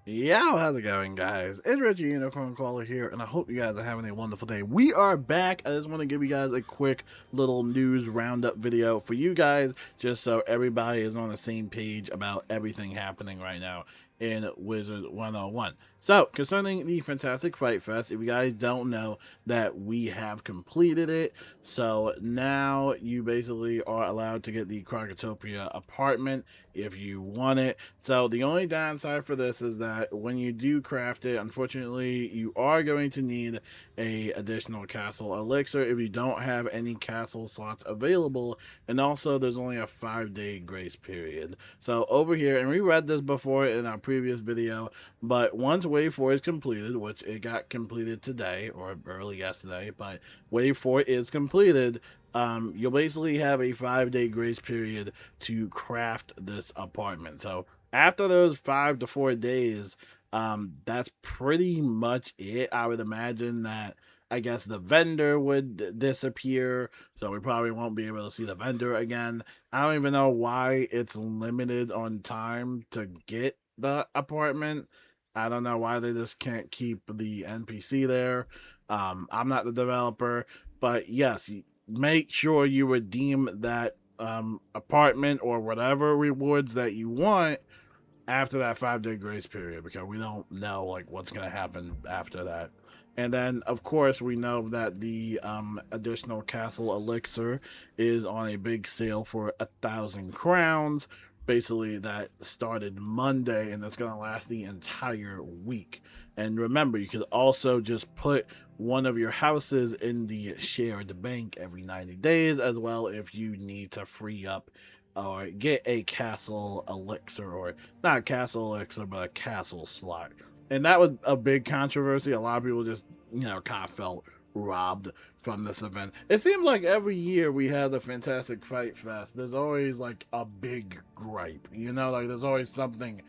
Yo, how's it going, guys? It's Reggie Unicorn Caller here, and I hope you guys are having a wonderful day. We are back. I just want to give you guys a quick little news roundup video for you guys, just so everybody is on the same page about everything happening right now in Wizard101. So, concerning the Fantastic Fright Fest, if you guys don't know that we have completed it, so now you basically are allowed to get the Krokotopia apartment if you want it. So the only downside for this is that when you do craft it, unfortunately, you are going to need a additional castle elixir if you don't have any castle slots available, and also there's only a 5-day grace period. So over here, and we read this before in our previous video, but once wave 4 is completed, which it got completed today or early yesterday, but wave 4 is completed, you'll basically have a 5-day grace period to craft this apartment. So after those 5 to 4 days, that's pretty much it. I would imagine that I guess the vendor would disappear, so we probably won't be able to see the vendor again. I don't even know why it's limited on time to get the apartment. I don't know why they just can't keep the NPC there. I'm not the developer, but yes, make sure you redeem that apartment or whatever rewards that you want after that 5-day grace period, because we don't know like what's going to happen after that. And then of course we know that the additional castle elixir is on a big sale for 1,000 crowns, basically that started Monday, and it's going to last the entire week. And remember, you could also just put one of your houses in the shared bank every 90 days as well if you need to free up or get a castle elixir, or not a castle elixir, but a castle slot. And that was a big controversy. A lot of people just, kind of felt robbed from this event. It seems like every year we have the Fantastic Fight Fest, there's always like a big gripe, like there's always something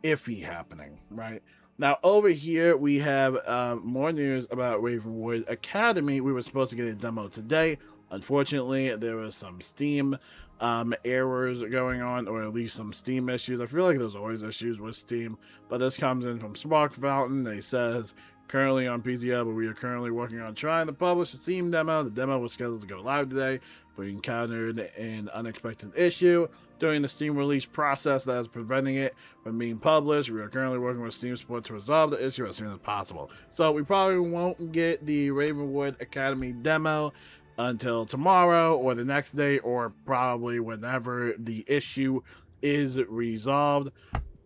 iffy happening, right? Now over here we have more news about Ravenwood Academy. We were supposed to get a demo today. Unfortunately, there was some Steam errors going on, or at least some Steam issues. I feel like there's always issues with Steam, but this comes in from Spark Fountain. They says currently on PTO, but we are currently working on trying to publish a Steam demo. The demo was scheduled to go live today, but we encountered an unexpected issue during the Steam release process that is preventing it from being published. We are currently working with Steam support to resolve the issue as soon as possible. So we probably won't get the Ravenwood Academy demo until tomorrow or the next day, or probably whenever the issue is resolved.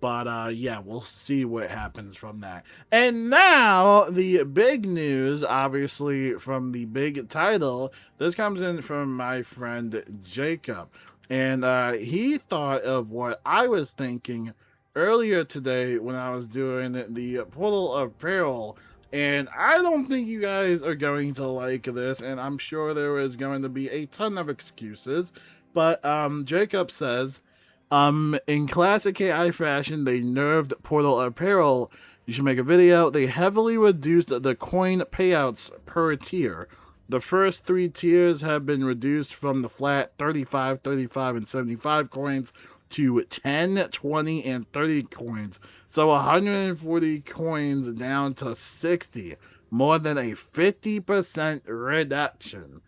But yeah, we'll see what happens from that. And now the big news, obviously from the big title. This comes in from my friend Jacob, and he thought of what I was thinking earlier today when I was doing the Portal of Peril. And I don't think you guys are going to like this, and I'm sure there is going to be a ton of excuses. But Jacob says, in classic AI fashion, they nerfed Portal of Peril. You should make a video. They heavily reduced the coin payouts per tier. The first 3 tiers have been reduced from the flat 35, 35, and 75 coins to 10, 20, and 30 coins. So 140 coins down to 60. More than a 50% reduction.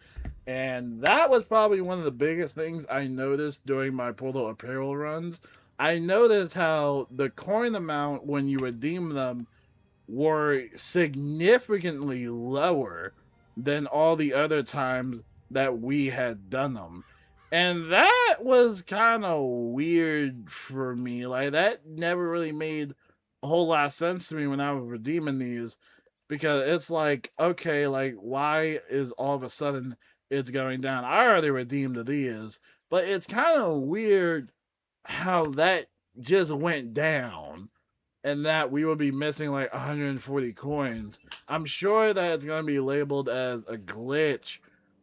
And that was probably one of the biggest things I noticed during my Portal Apparel runs. I noticed how the coin amount when you redeem them were significantly lower than all the other times that we had done them. And that was kind of weird for me. Like, that never really made a whole lot of sense to me when I was redeeming these, because it's like, okay, like, why is all of a sudden it's going down? I already redeemed these, but it's kind of weird how that just went down, and that we will be missing like 140 coins. I'm sure that it's going to be labeled as a glitch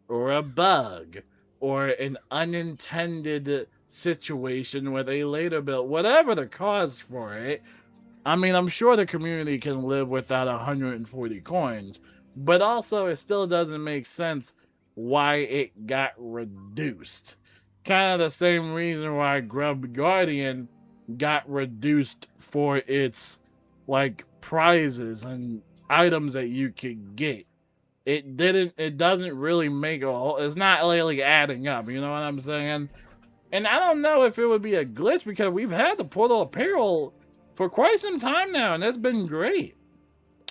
or a bug or an unintended situation with a later build, whatever the cause for it. I mean, I'm sure the community can live without 140 coins, but also it still doesn't make sense why it got reduced. Kind of the same reason why Grub Guardian got reduced for its like prizes and items that you could get. It doesn't really make a whole, it's not really adding up, you know what I'm saying? And I don't know if it would be a glitch because we've had the Portal of Peril for quite some time now, and it's been great.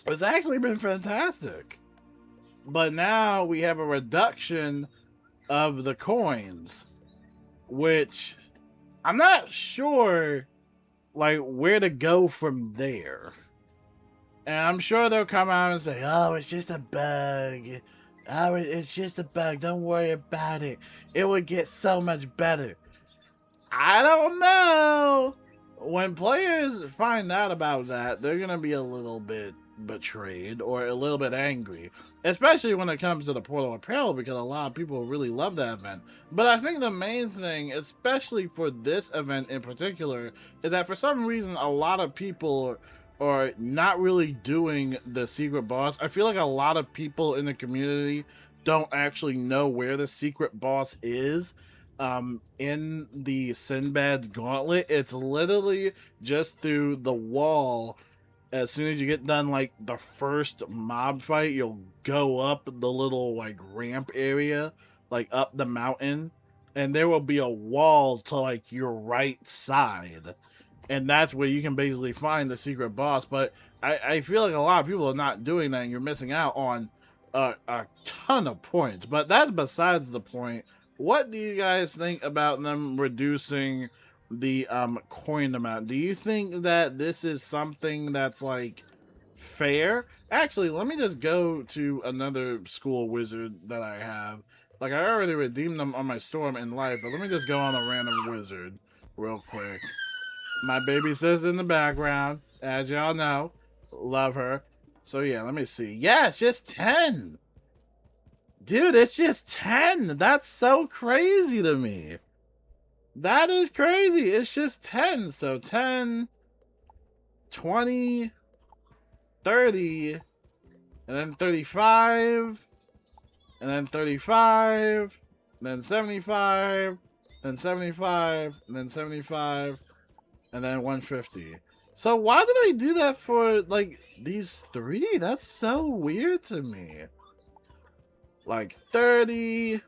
It's actually been fantastic. But now we have a reduction of the coins, which I'm not sure like where to go from there. And I'm sure they'll come out and say, oh, it's just a bug. Oh, it's just a bug. Don't worry about it. It would get so much better. I don't know. When players find out about that, they're going to be a little bit betrayed or a little bit angry. Especially when it comes to the Portal of Peril, because a lot of people really love that event. But I think the main thing, especially for this event in particular, is that for some reason a lot of people are not really doing the secret boss. I feel like a lot of people in the community don't actually know where the secret boss is. In the Sinbad Gauntlet, it's literally just through the wall. As soon as you get done like the first mob fight, you'll go up the little like ramp area, like up the mountain, and there will be a wall to like your right side. And that's where you can basically find the secret boss. But I feel like a lot of people are not doing that, and you're missing out on a ton of points. But that's besides the point. What do you guys think about them reducing the coin amount? Do you think that this is something that's like fair? Actually, let me just go to another school wizard that I have. Like, I already redeemed them on my Storm in life, but let me just go on a random wizard real quick. My baby sister in the background, as y'all know. Love her. So yeah, let me see. Yeah, it's just 10. Dude, it's just 10. That's so crazy to me. That is crazy. It's just 10. So 10, 20, 30, and then 35, and then 35, and then 75, then 75, and then 75, and then 150. So why did I do that for like these three? That's so weird to me. Like 30,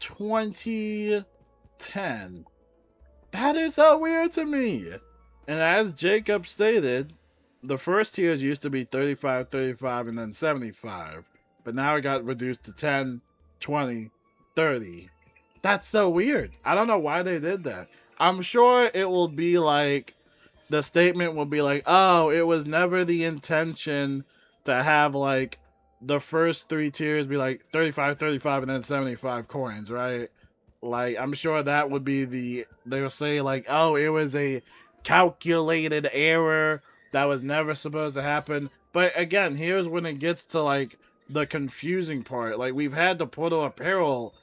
20, 10. That is so weird to me. And as Jacob stated, the first tiers used to be 35, 35, and then 75. But now it got reduced to 10, 20, 30. That's so weird. I don't know why they did that. I'm sure it will be like, the statement will be like, oh, it was never the intention to have like the first three tiers be like 35, 35, and then 75 coins, right? Like, I'm sure that would be they'll say like, oh, it was a calculated error that was never supposed to happen. But again, here's when it gets to like the confusing part. Like, we've had the Portal of Peril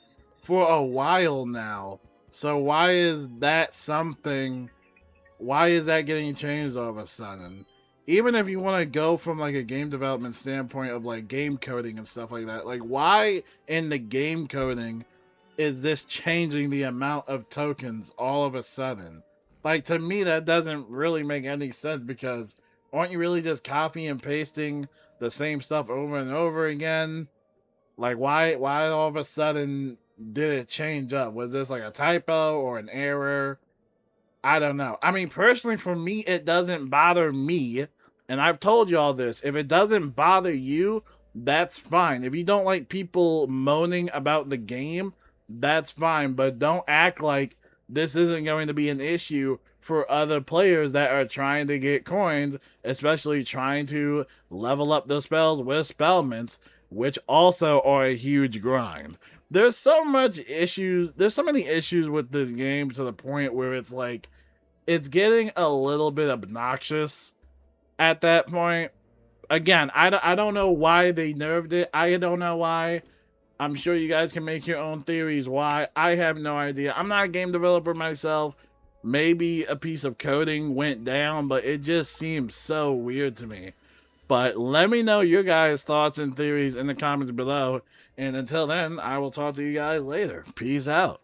for a while now. So why is that something, why is that getting changed all of a sudden? Even if you want to go from like a game development standpoint of like game coding and stuff like that, like why in the game coding is this changing the amount of tokens all of a sudden? Like, to me, that doesn't really make any sense, because aren't you really just copy and pasting the same stuff over and over again? Like, why all of a sudden did it change up? Was this like a typo or an error? I don't know. I mean, personally, for me, it doesn't bother me. And I've told you all this. If it doesn't bother you, that's fine. If you don't like people moaning about the game, that's fine. But don't act like this isn't going to be an issue for other players that are trying to get coins, especially trying to level up the spells with spellments, which also are a huge grind. There's so much issues. There's so many issues with this game to the point where it's like, it's getting a little bit obnoxious at that point. Again, I don't know why they nerfed it. I don't know why. I'm sure you guys can make your own theories why. I have no idea. I'm not a game developer myself. Maybe a piece of coding went down, but it just seems so weird to me. But let me know your guys' thoughts and theories in the comments below. And until then, I will talk to you guys later. Peace out.